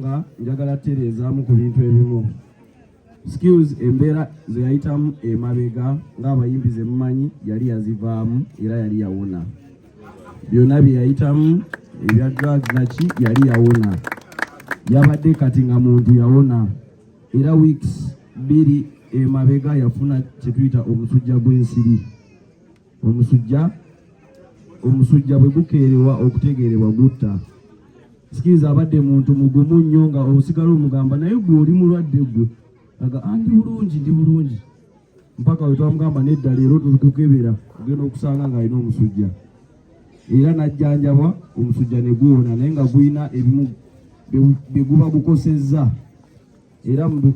nga njagala tereezaamu ku bintu ebimu. Skills embeera ze yayitamu emabega ng'abayimbi ze mumanyi yali yazivaamu era yali yawona. Byonna bye yayitamu ebya drugs naki yali yawona. Yabadde kati nga muntu yawona. Era weeks 2 emabega yafuna kye tuyita omusujja gw'ensiri. Omusujja bwe gukeerewa okutegeerebwa gutta. Skills abadde muntu mugumu nnyo nga osigala omugamba naye gwe oli mulwadde gwe. Aga ndi bulungi. Mpaka we twamugamba nedda leero tukukebera ogenda okusanga nga alina omusujja. Era najjanjabwa omusujja ne guwona naye nga guyina ebimu bye guba gukosezza. Era mu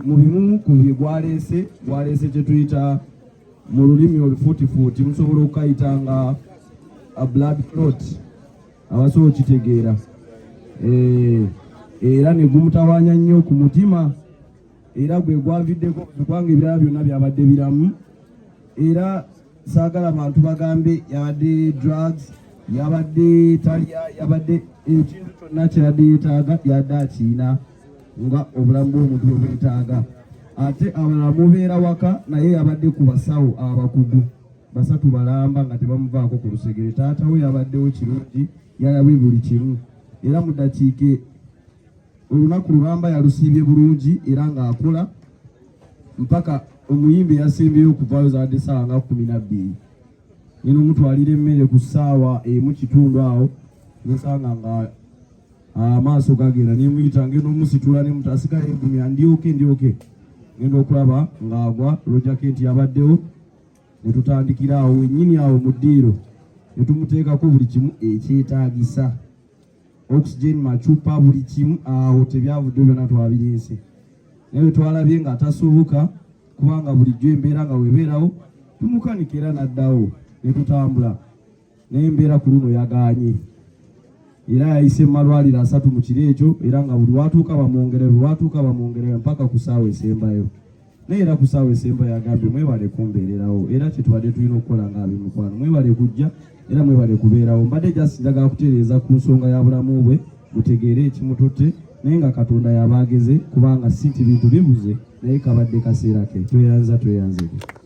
bimu ku bye gwaleese kye tuyita mu lulimi olufuutifuuti musobola okukayita nga a blood clot. Abasobola okitegeera. Era ne gumutawaanya nnyo ku mutima. Era gwe gwaviddeko kubanga ebirala byonna byabadde biramu. Era saagala abantu bagambe yabadde drugs, yabadde talya, yabadde ekintu kyonna kyabadde yeetaaga yadde akiina nga obulamu bw'omuntu bwe bwetaaga. Ate abalala mubeera waka naye yabadde ku basawo abakugu 3 balamba nga tebamuvaako ku lusegere. Taata we yabaddewo kirungi, yalabye buli kimu. Era mu ddakiika olunaku lulamba yalusiibye bulungi era ng'akola mpaka omuyimbi yasimbyeyo okuvaayo zabadde ssaawa nga 12. Nina omutwalira emmere ku ssaawa emu kitundu awo nsanga nga amaaso gagenda nemuyita ngenda omusitula nemutasigala engumya ndyoke ngenda okulaba ng'agwa. Rojakenti yabaddewo ne tutandikira awo wennyini awo mu ddiiro ne tumuteekako buli kimu ekyetaagisa. Oxygen machupa buli kimu awo tebyavudde byonna twabireese. Naye twalabye nga atasoboka kubanga bulijjo embeera nga webeerawo tumukanika era n'addawo ne tutambula. Naye embeera ku luno yagaanye. Era yayise mu malwaliro 3 mu kiro ekyo era nga buli watuuka bamwongerera mpaka ku ssaawa esembayo. Naye era ku ssaawa esembayo yagambye mwebale kumbeererawo era kyetubadde tulina okukola ng'abimukwano. Mwebale kujja era mwebale kubeerawo. Mbadde just njagala kutereeza ku nsonga ya bulamu bwe mutegeere ekimututte naye nga Katonda yabaageze kubanga si nti bintu bibuze naye kabadde kaseera ke. Tweyanzeko.